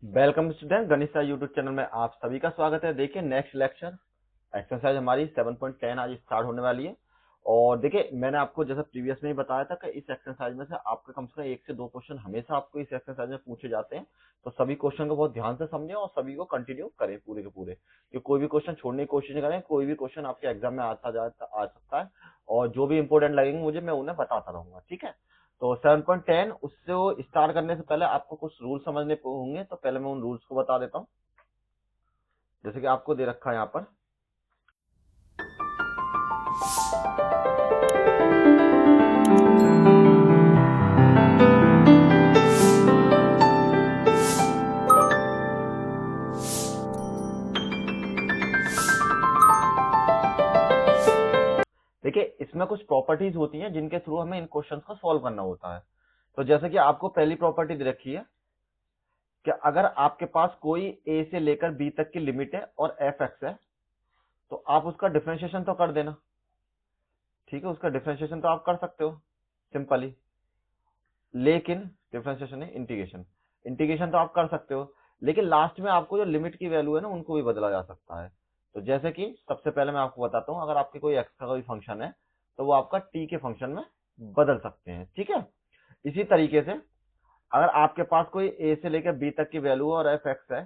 Welcome student, गणित sir YouTube channel में आप सभी का स्वागत है। देखिए नेक्स्ट लेक्चर एक्सरसाइज हमारी 7.10 आज स्टार्ट होने वाली है। और देखिए मैंने आपको जैसा प्रीवियस में ही बताया था कि इस एक्सरसाइज में से आपके कम से कम 1 से 2 क्वेश्चन हमेशा आपको इस एक्सरसाइज में पूछे जाते हैं। तो सभी क्वेश्चन को बहुत ध्यान से समझें और सभी को कंटिन्यू करें पूरे के पूरे, कि कोई भी क्वेश्चन छोड़ने की कोशिश नहीं करें। कोई भी क्वेश्चन आपके एग्जाम में आ सकता है और जो भी इंपॉर्टेंट लगेंगे मुझे, मैं उन्हें बताता रहूंगा। ठीक है, तो 7.10 उससे स्टार्ट करने से पहले आपको कुछ रूल समझने होंगे, तो पहले मैं उन रूल्स को बता देता हूँ। जैसे कि आपको दे रखा है यहाँ पर, देखिए इसमें कुछ प्रॉपर्टीज होती हैं जिनके थ्रू हमें इन क्वेश्चंस को सॉल्व करना होता है। तो जैसे कि आपको पहली प्रॉपर्टी दे रखी है कि अगर आपके पास कोई ए से लेकर बी तक की लिमिट है और एफ एक्स है, तो आप उसका डिफरेंशिएशन तो कर देना। ठीक है, उसका डिफरेंशिएशन तो आप कर सकते हो सिंपली, लेकिन डिफरेंशिएशन है इंटीग्रेशन, इंटीग्रेशन तो आप कर सकते हो, लेकिन लास्ट में आपको जो लिमिट की वैल्यू है ना उनको भी बदला जा सकता है। तो जैसे कि सबसे पहले मैं आपको बताता हूं, अगर आपके कोई एक्स का कोई फंक्शन है तो वो आपका टी के फंक्शन में बदल सकते हैं। ठीक है, इसी तरीके से अगर आपके पास कोई ए से लेकर बी तक की वैल्यू है और एफ एक्स है,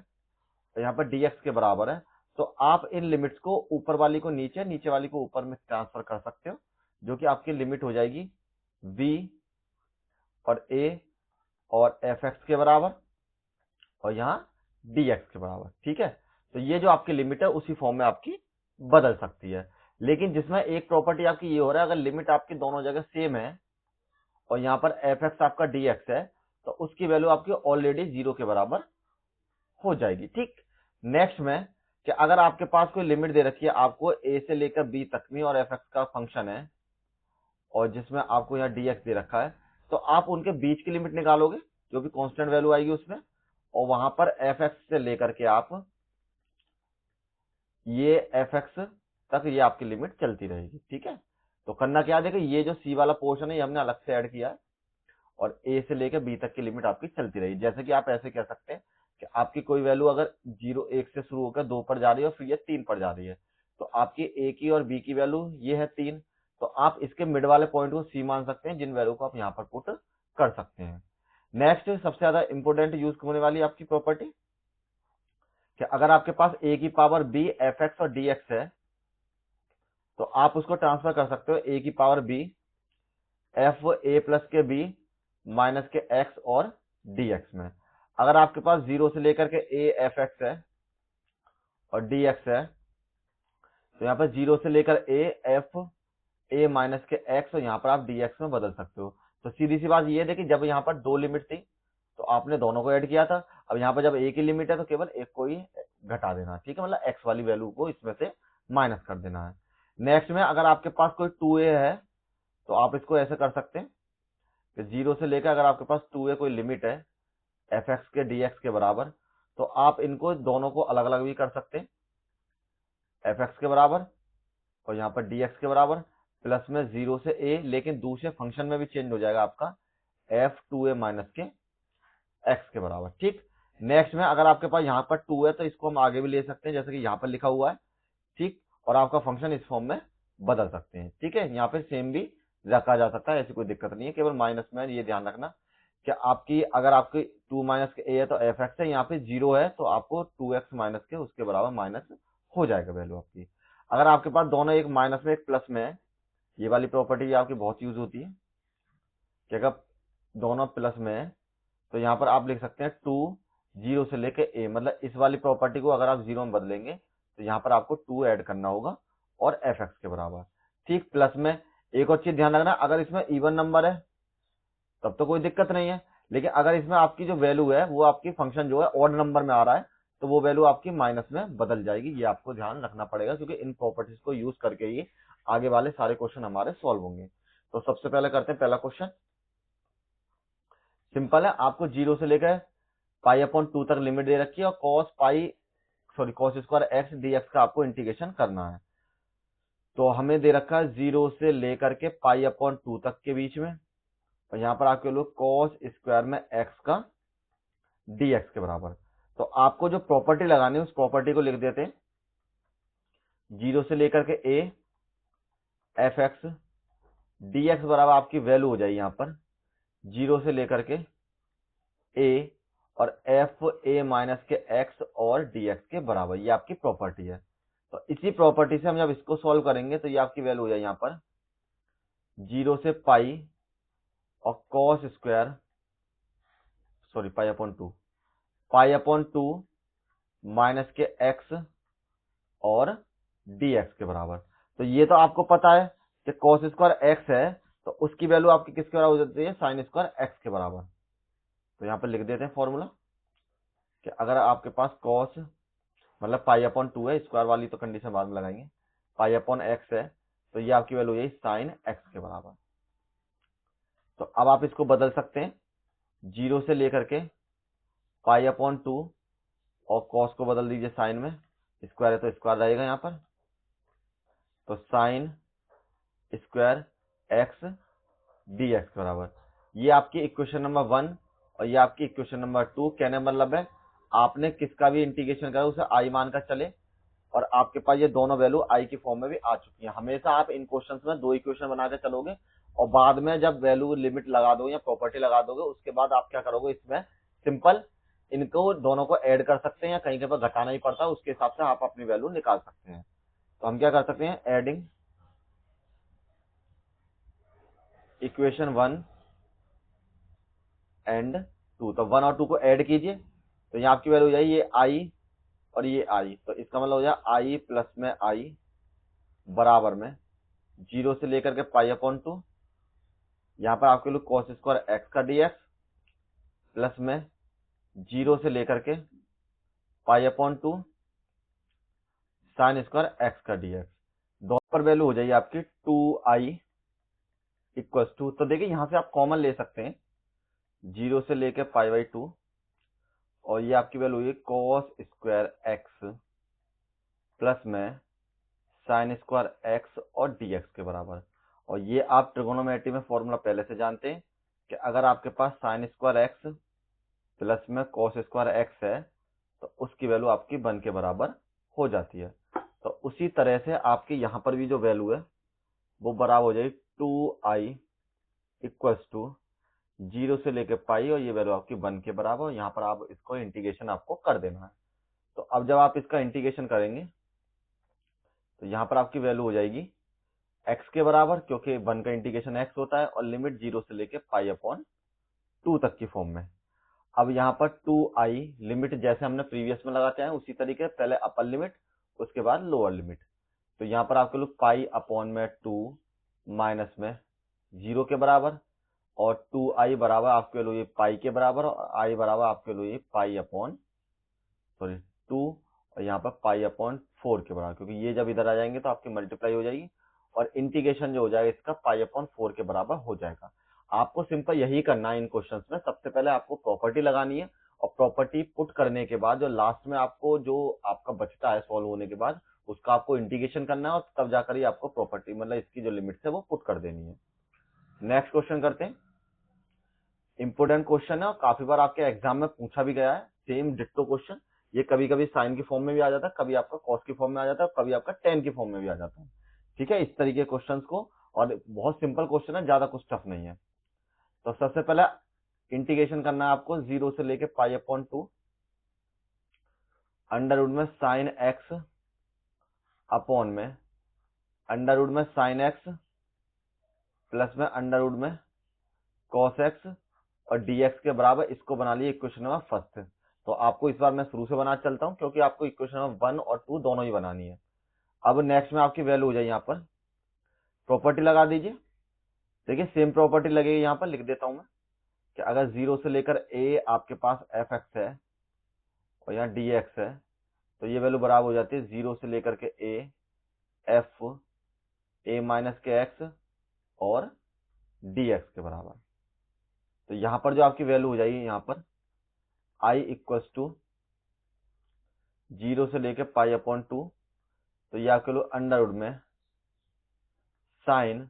तो यहाँ पर डी एक्स के बराबर है, तो आप इन लिमिट्स को ऊपर वाली को नीचे, नीचे वाली को ऊपर में ट्रांसफर कर सकते हो, जो कि आपकी लिमिट हो जाएगी v और a और एफ एक्स के बराबर और यहाँ dx के बराबर। ठीक है, तो ये जो आपकी लिमिट है उसी फॉर्म में आपकी बदल सकती है। लेकिन जिसमें एक प्रॉपर्टी आपकी ये हो रहा है, अगर लिमिट आपकी दोनों जगह सेम है और यहाँ पर एफ एक्स आपका dx है, तो उसकी वैल्यू आपकी ऑलरेडी 0 के बराबर हो जाएगी। ठीक, नेक्स्ट में कि अगर आपके पास कोई लिमिट दे रखी है आपको a से लेकर b तक में और एफ एक्स का फंक्शन है और जिसमें आपको यहाँ dx दे रखा है, तो आप उनके बीच की लिमिट निकालोगे जो भी कांस्टेंट वैल्यू आएगी उसमें, और वहां पर एफ एक्स से लेकर के आप ये एफ एक्स तक ये आपकी लिमिट चलती रहेगी। ठीक है, तो करना क्या, देखो ये जो सी वाला पोर्शन है ये हमने अलग से ऐड किया है और ए से लेकर बी तक की लिमिट आपकी चलती रहेगी। जैसे कि आप ऐसे कह सकते हैं कि आपकी कोई वैल्यू अगर 1 से शुरू होकर 2 पर जा रही है और फिर ये 3 पर जा रही है, तो आपकी ए की और बी की वैल्यू ये है 3, तो आप इसके मिड वाले पॉइंट को सी मान सकते हैं, जिन वैल्यू को आप यहाँ पर पुट कर सकते हैं। नेक्स्ट सबसे ज्यादा इंपोर्टेंट यूज होने वाली आपकी प्रॉपर्टी कि अगर आपके पास ए की पावर बी एफ एक्स और डी एक्स है, तो आप उसको ट्रांसफर कर सकते हो ए की power b f a plus के बी माइनस के एक्स और डी एक्स में। अगर आपके पास 0 से लेकर के ए एफ एक्स है और डी एक्स है, तो यहाँ पर 0 से लेकर ए एफ ए माइनस के एक्स और यहाँ पर आप डी एक्स में बदल सकते हो। तो सीधी सी बात ये है कि जब यहाँ पर दो लिमिट थी तो आपने दोनों को ऐड किया था, अब यहाँ पर जब ए की लिमिट है तो केवल एक को ही घटा देना। ठीक है, मतलब एक्स वाली वैल्यू को इसमें से माइनस कर देना है। नेक्स्ट में अगर आपके पास कोई 2a है, तो आप इसको ऐसे कर सकते हैं कि 0 से लेकर अगर आपके पास 2a कोई लिमिट है एफ एक्स के डी एक्स के बराबर, तो आप इनको दोनों को अलग अलग भी कर सकते हैं, एफ एक्स के बराबर और यहाँ पर डी एक्स के बराबर, प्लस में 0 से a, लेकिन दूसरे फंक्शन में भी चेंज हो जाएगा आपका एफ 2a माइनस के एक्स के बराबर। ठीक, नेक्स्ट में अगर आपके पास यहाँ पर 2 है तो इसको हम आगे भी ले सकते हैं, जैसे कि यहाँ पर लिखा हुआ है। ठीक, और आपका फंक्शन इस फॉर्म में बदल सकते हैं। ठीक है, यहाँ पे सेम भी रखा जा सकता है, ऐसी कोई दिक्कत नहीं है, केवल माइनस में ये ध्यान रखना कि आपकी अगर आपकी 2 माइनस के ए है तो एफ एक्स है, यहाँ पे 0 है तो आपको 2x माइनस के उसके बराबर माइनस हो जाएगा वैल्यू आपकी। अगर आपके पास दोनों एक माइनस में एक प्लस में है, ये वाली प्रॉपर्टी आपकी बहुत यूज होती है कि अगर दोनों प्लस में है तो यहाँ पर आप लिख सकते हैं 2 0 से लेके a, मतलब इस वाली प्रॉपर्टी को अगर आप 0 में बदलेंगे तो यहाँ पर आपको 2 ऐड करना होगा और एफ एक्स के बराबर। ठीक, प्लस में एक और चीज ध्यान रखना, अगर इसमें इवन नंबर है तब तो कोई दिक्कत नहीं है, लेकिन अगर इसमें आपकी जो वैल्यू है वो आपकी फंक्शन जो है ऑड नंबर में आ रहा है, तो वो वैल्यू आपकी माइनस में बदल जाएगी। ये आपको ध्यान रखना पड़ेगा, क्योंकि इन प्रॉपर्टीज को यूज करके ही आगे वाले सारे क्वेश्चन हमारे सॉल्व होंगे। तो सबसे पहले करते हैं पहला क्वेश्चन। सिंपल है, आपको 0 से लेकर पाई अपॉन 2 तक लिमिट दे रखी है और cos square x D x का आपको इंटीग्रेशन करना है। तो हमें दे रखा है 0 से लेकर के पाई अपॉन 2 तक के बीच में, और यहाँ पर आपके लोग कॉस स्क्वायर में एक्स का dx के बराबर। तो आपको जो प्रॉपर्टी लगानी है उस प्रॉपर्टी को लिख देते हैं 0 से लेकर के a F x D x बराबर आपकी वैल्यू हो जाएगी यहाँ पर 0 से लेकर के a और एफ ए माइनस के x और dx के बराबर, ये आपकी प्रॉपर्टी है। तो इसी प्रॉपर्टी से हम जब इसको सॉल्व करेंगे तो ये आपकी वैल्यू हो जाएगी यहाँ पर 0 से पाई और cos square sorry pi upon two minus के x और dx के बराबर। तो ये तो आपको पता है कि cos स्क्वायर x है, तो उसकी वैल्यू आपकी किसके बराबर हो जाती है, sin स्क्वायर x के बराबर। तो यहाँ पर लिख देते हैं फॉर्मूला कि अगर आपके पास cos मतलब पाई अपॉन टू है, स्क्वायर वाली तो कंडीशन बाद में लगाएंगे, पाई अपॉन एक्स है, तो ये आपकी वैल्यू है साइन एक्स के बराबर। तो अब आप इसको बदल सकते हैं 0 से लेकर के पाई अपॉन टू और cos को बदल दीजिए साइन में, स्क्वायर है तो स्क्वायर रहेगा यहाँ पर, तो sine square x D x के बराबर। ये आपकी इक्वेशन नंबर 1 और ये आपकी इक्वेशन नंबर 2। कहने का मतलब है आपने किसका भी इंटीग्रेशन करा उसे आई मान कर चले और आपके पास ये दोनों वैल्यू आई की फॉर्म में भी आ चुकी है। हमेशा आप इन क्वेश्चंस में 2 इक्वेशन बना के चलोगे और बाद में जब वैल्यू लिमिट लगा दोगे या प्रॉपर्टी लगा दोगे उसके बाद आप क्या करोगे, इसमें सिंपल इनको दोनों को ऐड कर सकते हैं या कहीं पर घटाना ही पड़ता है, उसके हिसाब से आप अपनी वैल्यू निकाल सकते हैं। तो हम क्या कर सकते हैं, एडिंग इक्वेशन 1 एंड 2। तो 1 और 2 को ऐड कीजिए तो यहाँ आपकी वैल्यू हो जाएगी ये आई और ये आई, तो इसका मतलब हो जाए आई प्लस में आई बराबर में 0 से लेकर के पाई अपॉन टू, यहाँ पर आपके लिए cos स्क्वायर एक्स का dx प्लस में 0 से लेकर के pi upon two sine square x का dx। दोनों पर वैल्यू हो जाएगी आपकी 2i इक्वल टू, तो देखिए यहाँ से आप कॉमन ले सकते हैं 0 से लेकर पाई बाई टू और ये आपकी वैल्यू हुई cos स्क्वायर एक्स प्लस में साइन स्क्वायर एक्स और dx के बराबर। और ये आप ट्रिगोनोमेट्री में फॉर्मूला पहले से जानते हैं कि अगर आपके पास साइन स्क्वायर एक्स प्लस में cos स्क्वायर एक्स है तो उसकी वैल्यू आपकी 1 के बराबर हो जाती है। तो उसी तरह से आपकी यहाँ पर भी जो वैल्यू है वो बराबर हो जाएगी 2i इक्वल्स टू 0 से लेके पाई और ये वैल्यू आपकी 1 के बराबर। और यहाँ पर आप इसको इंटीग्रेशन आपको कर देना है। तो अब जब आप इसका इंटीग्रेशन करेंगे तो यहाँ पर आपकी वैल्यू हो जाएगी x के बराबर, क्योंकि 1 का इंटीग्रेशन x होता है, और लिमिट 0 से लेके पाई अपॉन 2 तक की फॉर्म में। अब यहाँ पर 2i लिमिट जैसे हमने प्रीवियस में लगाते हैं उसी तरीके पहले अपर लिमिट उसके बाद लोअर लिमिट। तो यहाँ पर आपके लोग पाई अपॉन में 2 माइनस में 0 के बराबर और 2i बराबर आपके लिए पाई के बराबर और i बराबर आपके लिए पाई अपॉन 2 और यहाँ पर पाई अपॉन 4 के बराबर, क्योंकि ये जब इधर आ जाएंगे तो आपकी मल्टीप्लाई हो जाएगी और इंटीग्रेशन जो हो जाएगा इसका पाई अपॉन 4 के बराबर हो जाएगा। आपको सिंपल यही करना है इन क्वेश्चंस में। सबसे पहले आपको प्रॉपर्टी लगानी है और प्रॉपर्टी पुट करने के बाद जो लास्ट में आपको जो आपका बचता है सॉल्व होने के बाद उसका आपको इंटीग्रेशन करना है और तब जाकर ही आपको प्रॉपर्टी मतलब इसकी जो लिमिट्स है वो पुट कर देनी है। नेक्स्ट क्वेश्चन करते हैं। इंपोर्टेंट क्वेश्चन है और काफी बार आपके एग्जाम में पूछा भी गया है, सेम डिट्टो क्वेश्चन। ये कभी कभी साइन की फॉर्म में भी आ जाता है, कभी आपका कॉस की फॉर्म में आ जाता है, कभी आपका टेन की फॉर्म में भी आ जाता है। ठीक है, इस तरीके के क्वेश्चंस को, और बहुत सिंपल क्वेश्चन है, ज्यादा कुछ टफ नहीं है। तो सबसे पहले इंटीग्रेशन करना है आपको 0 से लेके पाई अपॉन 2 अंडर रूट में साइन एक्स अपॉन में अंडर रूट में साइन एक्स प्लस में अंडर रूट में कॉस एक्स और dx के बराबर। इसको बना लिए इक्वेशन नंबर फर्स्ट। तो आपको इस बार मैं शुरू से बना चलता हूं क्योंकि आपको इक्वेशन नंबर 1 और 2 दोनों ही बनानी है। अब नेक्स्ट में आपकी वैल्यू हो जाए, यहाँ पर प्रॉपर्टी लगा दीजिए। देखिए सेम प्रॉपर्टी लगेगी, यहाँ पर लिख देता हूं मैं कि अगर 0 से लेकर a आपके पास एफ एक्स है और यहाँ dx है तो ये वैल्यू बराबर हो जाती है 0 से लेकर के a एफ ए माइनस के एक्स और dx के बराबर। तो यहाँ पर जो आपकी वैल्यू हो जाएगी, यहाँ पर i इक्वल्स टू 0 से लेके पाई अपॉन 2, तो ये आपके लोग अंडर रूट में साइन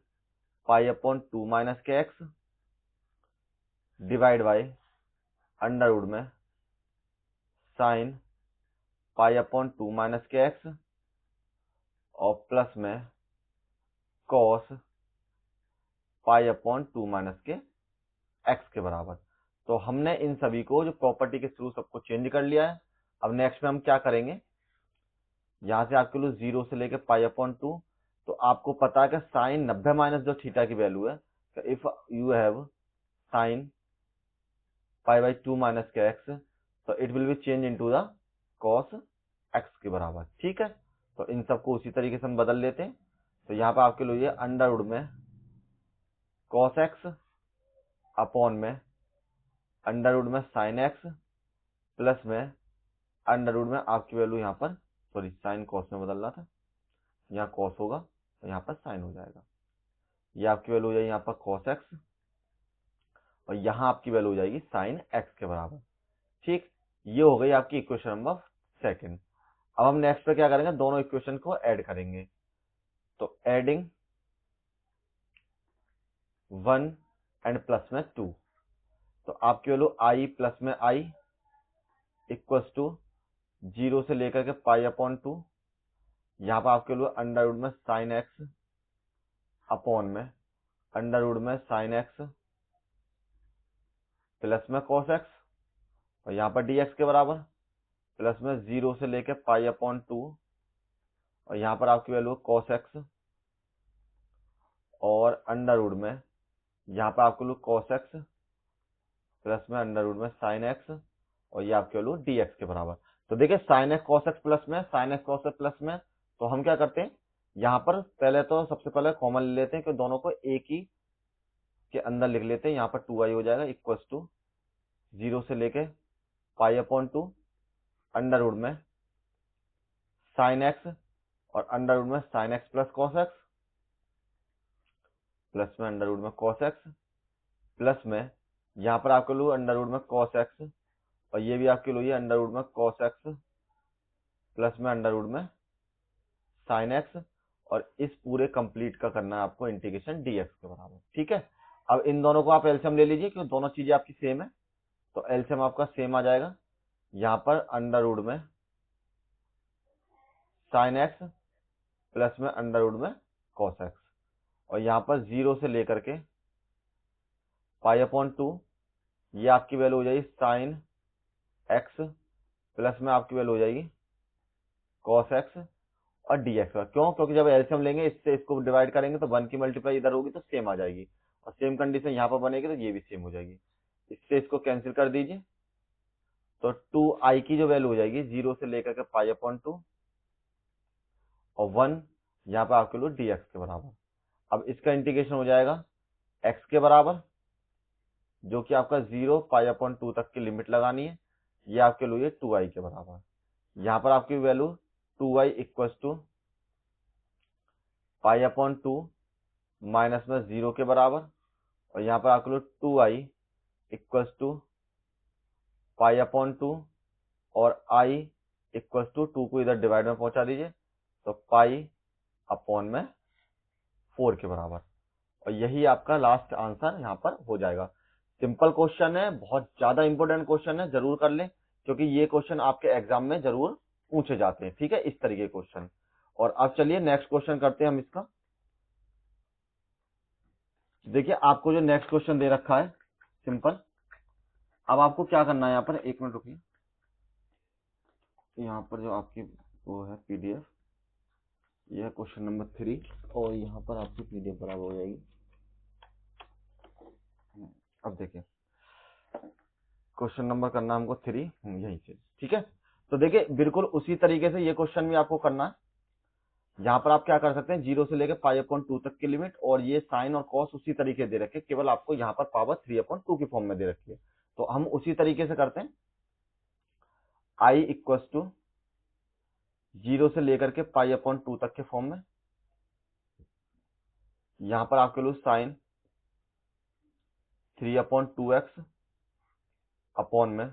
पाई अपॉन 2 माइनस के x divide by under root में साइन पाई अपॉन 2 माइनस के एक्स और प्लस में कॉस पाई अपॉन 2 माइनस के एक्स के बराबर। तो हमने इन सभी को जो प्रॉपर्टी के थ्रू सबको चेंज कर लिया है। अब नेक्स्ट में हम क्या करेंगे, यहां से आपके लिए 0 से लेके पाई अपॉन 2, तो आपको पता है कि साइन 90 माइनस जो थीटा की वैल्यू है, if you have sine pi by 2 minus के एक्स, तो it will be change into the cos x के बराबर। ठीक है, तो इन सबको उसी तरीके से हम बदल लेते हैं। तो यहाँ पर आपके लिए अंडर रूट में कॉस एक्स अपॉन में अंडर रूट में साइन एक्स प्लस में अंडर रूट में आपकी वैल्यू यहाँ पर, सॉरी साइन कॉस में बदल रहा था, यहाँ कॉस होगा तो यहाँ पर साइन हो जाएगा। ये आपकी वैल्यू हो जाएगी यहाँ पर कॉस एक्स और यहाँ आपकी वैल्यू हो जाएगी साइन एक्स के बराबर। ठीक, ये हो गई आपकी इक्वेशन नंबर सेकंड। अब हम नेक्स्ट पे क्या करेंगे, दोनों इक्वेशन को ऐड करेंगे। तो एडिंग 1 एंड प्लस में 2, तो आपकी वैल्यू आई प्लस में आई इक्वल्स टू 0 से लेकर के पाई अपॉन 2, यहाँ पर आपके लिए अंडर रूट में साइन एक्स अपॉन में अंडर रूट में साइन एक्स प्लस में कॉस एक्स और यहाँ पर डी एक्स के बराबर, प्लस में 0 से लेकर पाई अपॉन 2 और यहाँ पर आपकी वैल्यू कॉस एक्स और अंडर रूट में यहाँ पर आपके लिए कॉस एक्स प्लस में अंडर रूट में साइन एक्स और ये आपके वैल्यू डी एक्स के बराबर। तो देखिए sine x cos x plus में sine x cos x plus में, तो हम क्या करते हैं यहाँ पर पहले तो सबसे पहले कॉमन ले लेते हैं कि दोनों को एक ही के अंदर लिख लेते हैं। यहाँ पर 2i हो जाएगा इक्वल्स टू 0 से लेके पाई अपॉन 2 अंडर रूट में साइन एक्स और अंडर रूट में sine x plus cos x plus में अंडर रूट में कॉस एक्स प्लस में यहाँ पर आपके लिए अंडर रूट में कॉस एक्स और ये भी आपके लिए अंडर रूट में कॉस एक्स प्लस में अंडर रूट में साइन एक्स और इस पूरे कंप्लीट का करना है आपको इंटीग्रेशन डीएक्स के बराबर। ठीक है, अब इन दोनों को आप एलसीएम ले लीजिए क्योंकि दोनों चीजें आपकी सेम है, तो एलसीएम आपका सेम आ जाएगा। यहाँ पर अंडर रूट में साइन एक्स प्लस में अंडर रूट में कॉस एक्स और यहाँ पर 0 से लेकर के पाई अपॉन 2, ये आपकी वैल्यू हो जाएगी साइन एक्स प्लस में आपकी वैल्यू हो जाएगी कॉस एक्स और डीएक्स का। क्यों, क्योंकि जब एलसीएम लेंगे इससे इसको डिवाइड करेंगे तो 1 की मल्टीप्लाई इधर होगी तो सेम आ जाएगी और सेम कंडीशन यहाँ पर बनेगी तो ये भी सेम हो जाएगी। इससे इसको कैंसिल कर दीजिए तो 2i की जो वैल्यू हो जाएगी 0 से लेकर के पाई अपॉन 2 और 1 यहाँ पर आपके लिए dx के बराबर। अब इसका इंटीग्रेशन हो जाएगा x के बराबर, जो कि आपका 0 पाई अपॉन 2 तक की लिमिट लगानी है, ये आपके लिए 2i के बराबर। यहाँ पर आपकी value 2i equals to pi upon 2 minus में 0 के बराबर और यहाँ पर आपके लिए 2i equals to pi upon 2 और i इक्वल्स टू 2 को इधर डिवाइड में पहुंचा दीजिए तो पाई अपॉन में 4 के बराबर और यही आपका लास्ट आंसर यहाँ पर हो जाएगा। सिंपल क्वेश्चन है, बहुत ज्यादा इंपॉर्टेंट क्वेश्चन है, जरूर कर ले क्योंकि ये क्वेश्चन आपके एग्जाम में जरूर पूछे जाते हैं। ठीक है, इस तरीके के क्वेश्चन। और अब चलिए नेक्स्ट क्वेश्चन करते हैं हम इसका। देखिए आपको जो नेक्स्ट क्वेश्चन दे रखा है सिंपल, अब आपको क्या करना है, यहाँ पर 1 मिनट रुकिए, यहाँ पर जो आपकी वो है पीडीएफ, यह क्वेश्चन नंबर 3 और यहाँ पर आपकी पीडीएफ बराबर हो जाएगी। अब देखिए क्वेश्चन नंबर करना हमको 3 यहीं से। ठीक है, तो देखिए बिल्कुल उसी तरीके से ये क्वेश्चन भी आपको करना है। यहाँ पर आप क्या कर सकते हैं, 0 से लेकर पाई अपॉन 2 तक की लिमिट और ये साइन और कॉस उसी तरीके दे रखे, केवल आपको यहाँ पर पावर 3 अपॉन 2 की फॉर्म में दे रखी है। तो हम उसी तरीके से करते हैं। आई इक्वल्स टू 0 से लेकर के पाई अपॉन 2 तक के फॉर्म में, यहाँ पर आपके लिए साइन 3 अपॉन 2x अपॉन में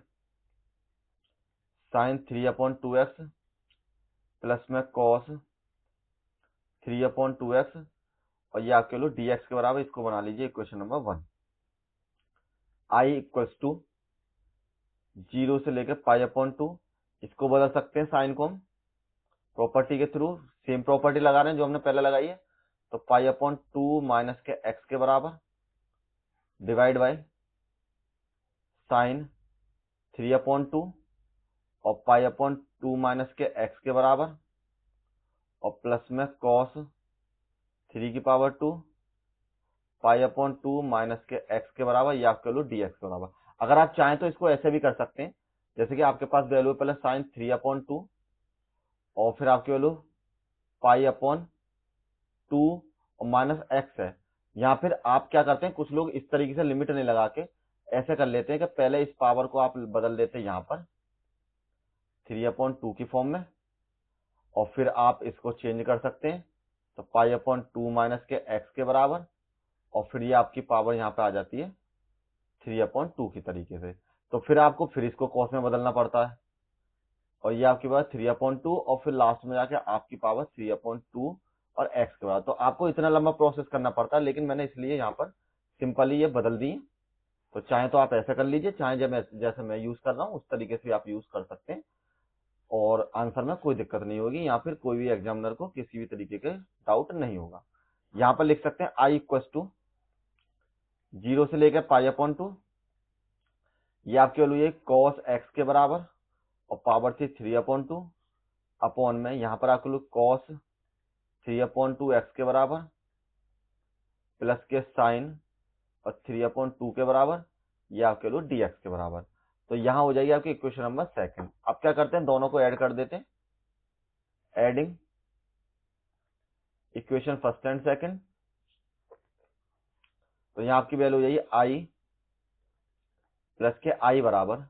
साइन 3 अपॉन 2x प्लस में कॉस 3 अपॉन 2x और ये आपके लिए dx के बराबर, इसको बना लीजिए equation number 1। I equals to 0 से लेकर पाई अपॉन 2, इसको बदल सकते हैं साइन को हम प्रॉपर्टी के थ्रू, सेम प्रॉपर्टी लगा रहे हैं जो हमने पहले लगाई है। तो पाई अपॉन 2 माइनस के एक्स के बराबर डिवाइड बाय साइन 3 अपॉन 2 और पाई अपॉन 2 माइनस के एक्स के बराबर और प्लस में कॉस 3 की पावर 2 पाई अपॉन 2 माइनस के एक्स के बराबर, या आपके वैल्यू डी एक्स के बराबर। अगर आप चाहें तो इसको ऐसे भी कर सकते हैं, जैसे कि आपके पास वैल्यू पहले साइन 3 अपॉन 2 और फिर आपकी वैल्यू पाई अपॉन 2 और माइनस एक्स है। या फिर आप क्या करते हैं, कुछ लोग इस तरीके से लिमिट नहीं लगा के ऐसे कर लेते हैं कि पहले इस पावर को आप बदल देते हैं यहाँ पर 3 अपॉन 2 की फॉर्म में, और फिर आप इसको चेंज कर सकते हैं तो पाई अपॉन 2 माइनस के एक्स के बराबर, और फिर ये आपकी पावर यहाँ पे आ जाती है 3 अपॉन 2 की तरीके से। तो फिर आपको फिर इसको कॉस में बदलना पड़ता है, और ये आपकी पावर 3 अपॉन 2 और फिर लास्ट में जाके आपकी पावर 3 अपॉन 2 और एक्स के बराबर। तो आपको इतना लंबा प्रोसेस करना पड़ता है, लेकिन मैंने इसलिए यहाँ पर सिंपली ये बदल दी। तो चाहे तो आप ऐसा कर लीजिए, चाहे जैसे मैं यूज कर रहा हूँ उस तरीके से आप यूज कर सकते हैं, और आंसर में कोई दिक्कत नहीं होगी, या फिर कोई भी एग्जामिनर को किसी भी तरीके के डाउट नहीं होगा। यहाँ पर लिख सकते हैं आई इक्व टू 0 से लेकर पाई अपॉन 2, ये आपकी वैल्यू ये कॉस एक्स के बराबर और पावर थी 3 अपॉन 2 अपॉन में यहाँ पर आपको लोग कॉस 3 अपॉन 2 एक्स के बराबर प्लस के साइन और 3 अपॉन 2 के बराबर, ये आपके लोग डी एक्स के बराबर। तो यहाँ हो जाएगी आपकी इक्वेशन नंबर सेकंड। अब क्या करते हैं, दोनों को ऐड कर देते हैं, adding equation first and second. तो यहाँ आपकी वैल्यू हो जाएगी आई प्लस के आई बराबर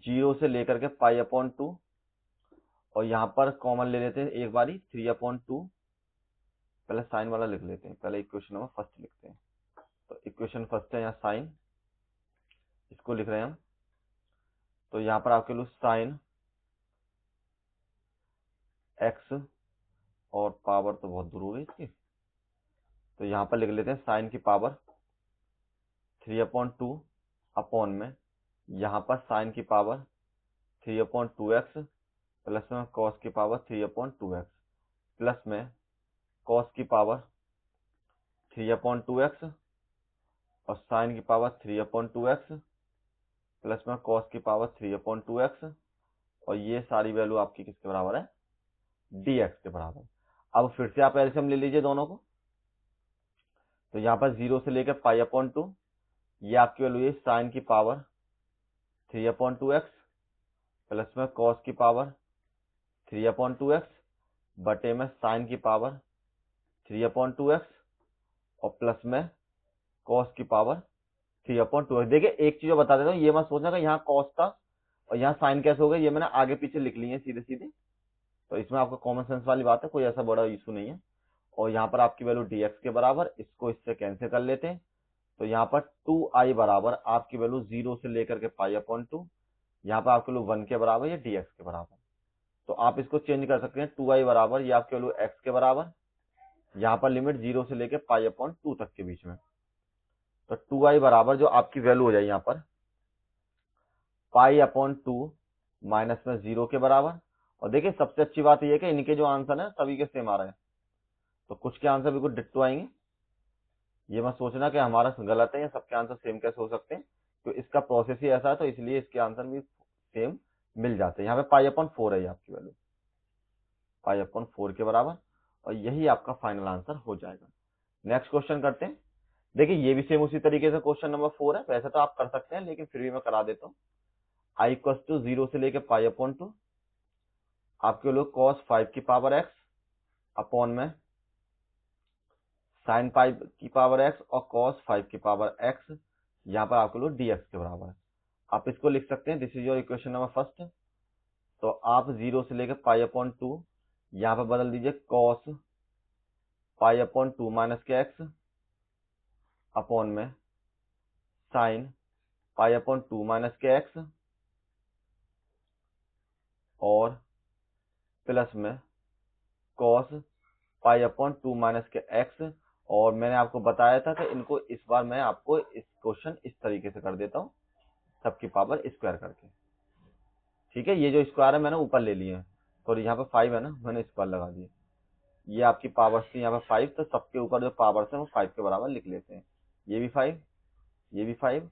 0 से लेकर के पाई अपॉन 2, और यहाँ पर कॉमन ले लेते हैं एक बारी 3 अपॉन 2, पहले साइन वाला लिख लेते हैं, पहले इक्वेशन नंबर फर्स्ट लिखते हैं। तो इक्वेशन फर्स्ट है यहाँ साइन, इसको लिख रहे हैं हम। तो यहाँ पर आपके लिए साइन एक्स, और पावर तो बहुत दूर हो गई इसकी, तो यहाँ पर लिख लेते हैं साइन की पावर 3 अपॉन 2 अपॉन में यहाँ पर साइन की पावर 3 अपॉन 2x प्लस में कॉस की पावर 3 अपॉन 2x प्लस में कॉस की पावर 3 अपॉन 2x और साइन की पावर 3 अपॉन 2x प्लस में कॉस की पावर 3 अपॉन 2x, और ये सारी वैल्यू आपकी किसके बराबर है, dx के बराबर। अब फिर से आप एलसीएम ले लीजिए दोनों को। तो यहाँ पर 0 से लेकर पाई अपॉन 2, ये आपकी वैल्यू है साइन की पावर 3 अपॉन 2x प्लस में कॉस की पावर 3 अपॉन 2x बटे में साइन की पावर 3 अपॉन 2x और प्लस में कॉस की पावर 3 अपॉन 2x। देखिए एक चीज बता देता हूँ, ये मत सोचना कि यहाँ कॉस था और यहाँ साइन कैसे हो गया, ये मैंने आगे पीछे लिख ली है सीधे सीधे। तो इसमें आपका कॉमन सेंस वाली बात है, कोई ऐसा बड़ा इशू नहीं है। और यहाँ पर आपकी वैल्यू dx के बराबर, इसको इससे कैंसिल कर लेते हैं। तो यहाँ पर 2i बराबर आपकी वैल्यू 0 से लेकर के पाई अपॉन 2, यहाँ पर आपकी वैल्यू 1 के बराबर या dx के बराबर। तो आप इसको चेंज कर सकते हैं, 2i बराबर ये आपकी वैल्यू x के बराबर, यहाँ पर लिमिट 0 से लेकर पाई अपॉन 2 तक के बीच में। तो 2i बराबर जो आपकी वैल्यू हो जाए यहाँ पर पाई अपॉन 2 माइनस में 0 के बराबर। और देखिए सबसे अच्छी बात यह है कि इनके जो आंसर है सभी के सेम आ रहे हैं, तो कुछ के आंसर बिल्कुल डिट्टो आएंगे। ये मत सोचना कि हमारा गलत है या सबके आंसर सेम कैसे हो सकते हैं, तो इसका प्रोसेस ही ऐसा है, तो इसलिए इसके आंसर भी सेम मिल जाते हैं। यहाँ पे पाई अपॉन 4 है आपकी वैल्यू, पाई अपॉन 4 के बराबर, और यही आपका फाइनल आंसर हो जाएगा। नेक्स्ट क्वेश्चन करते हैं। देखिए ये भी सेम उसी तरीके से क्वेश्चन नंबर 4 है, वैसे तो आप कर सकते हैं लेकिन फिर भी मैं करा देता हूँ। आई इक्वल टू 0 से लेके पाई अपॉन 2, आपके लोग कॉस 5 की पावर x अपॉन में साइन 5 की पावर x और कॉस 5 की पावर x, यहाँ पर आपके लोग dx के बराबर है। आप इसको लिख सकते हैं, this is your equation number first. तो आप 0 से लेकर पाई अपॉन 2 यहाँ पर बदल दीजिए कॉस पाई अपॉन 2 माइनस के x अपॉन में साइन पाई अपॉन 2 माइनस के x और प्लस में कॉस पाई अपॉन 2 माइनस के x। और मैंने आपको बताया था कि इनको इस बार मैं आपको इस क्वेश्चन इस तरीके से कर देता हूं, सबकी पावर स्क्वायर करके। ठीक है, ये जो स्क्वायर है मैंने ऊपर ले लिए हैं, तो यहाँ पे 5 है ना, मैंने स्क्वायर लगा दिए। ये आपकी पावर्स थी यहाँ पे 5, तो सबके ऊपर जो पावर्स है वो 5 के बराबर लिख लेते हैं। ये भी 5, ये भी 5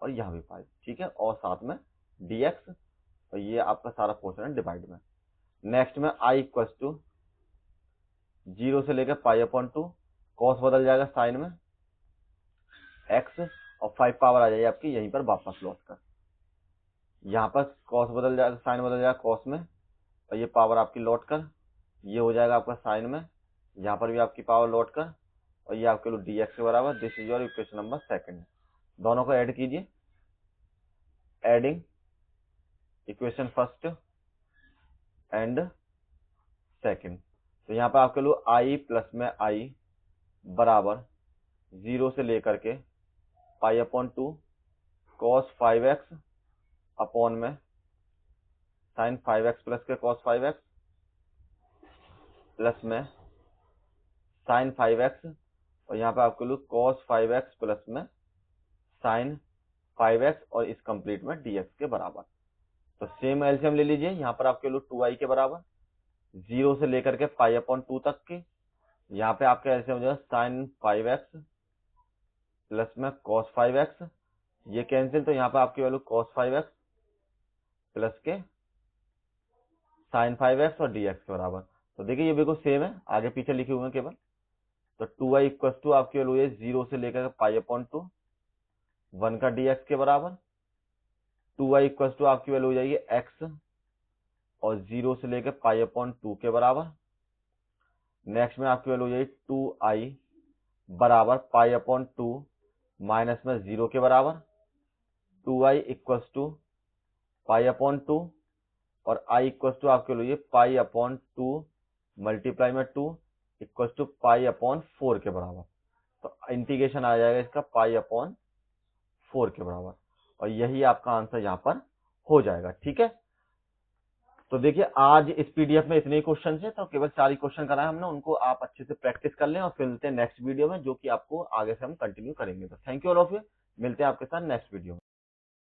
और यहाँ भी 5, ठीक है, और साथ में dx, और ये आपका सारा पोर्शन है डिवाइड में। नेक्स्ट में i इक्वल टू 0 से लेकर पाई अपॉन 2, कॉस बदल जाएगा साइन में x, और 5 पावर आ जाएगी आपकी यहीं पर वापस लौट कर। यहाँ पर कॉस बदल जाएगा, साइन बदल जाएगा कॉस में, और ये पावर आपकी लौट कर ये हो जाएगा आपका साइन में, यहाँ पर भी आपकी पावर लौट कर, और ये आपके लिए dx के बराबर। This is your equation number second. दोनों को ऐड कीजिए, adding equation first and second. तो यहाँ पर आपके लिए i प्लस में i बराबर 0 से लेकर के पाई अपॉन 2 कॉस 5x अपॉन में साइन 5x प्लस के कॉस 5x प्लस में साइन 5x, और यहाँ पे आपके लिए कॉस 5x प्लस में साइन 5x और इस कंप्लीट में dx के बराबर। तो सेम एलसीएम ले लीजिए, यहाँ पर आपके लिए 2i के बराबर 0 से लेकर के पाई अपॉन 2 तक के, यहाँ पे आपका एलसीएम हो जाएगा साइन 5x प्लस में कॉस 5x, ये कैंसिल, तो यहाँ पे आपकी वैल्यू कॉस 5x प्लस के साइन 5x और dx के बराबर। तो देखिए ये बिल्कुल सेम है, आगे पीछे लिखे हुए हैं केवल। तो 2i इक्वल टू आपकी वैल्यू है 0 से लेकर पाई अपॉन 2 1 का dx के बराबर। 2i इक्वल टू आपकी वैल्यू हो जाएगी x और 0 से लेकर पाई अपॉन 2 के बराबर। नेक्स्ट में आपकी वैल्यू हो जाएगी 2i बराबर पाई अपॉन 2 माइनस में 0 के बराबर। 2i equal to pi upon 2 और i इक्वल टू आपके लिए पाई अपॉन 2 मल्टीप्लाई में 2 इक्वल टू पाई अपॉन 4 के बराबर। तो इंटीग्रेशन आ जाएगा इसका पाई अपॉन 4 के बराबर, और यही आपका आंसर यहाँ पर हो जाएगा। ठीक है, तो देखिए आज इस पीडीएफ में इतने ही क्वेश्चन है, तो केवल 4 ही क्वेश्चन कराए हमने, उनको आप अच्छे से प्रैक्टिस कर लें और फिर मिलते हैं नेक्स्ट वीडियो में, जो कि आपको आगे से हम कंटिन्यू करेंगे। तो thank you all of you, मिलते हैं आपके साथ नेक्स्ट वीडियो में।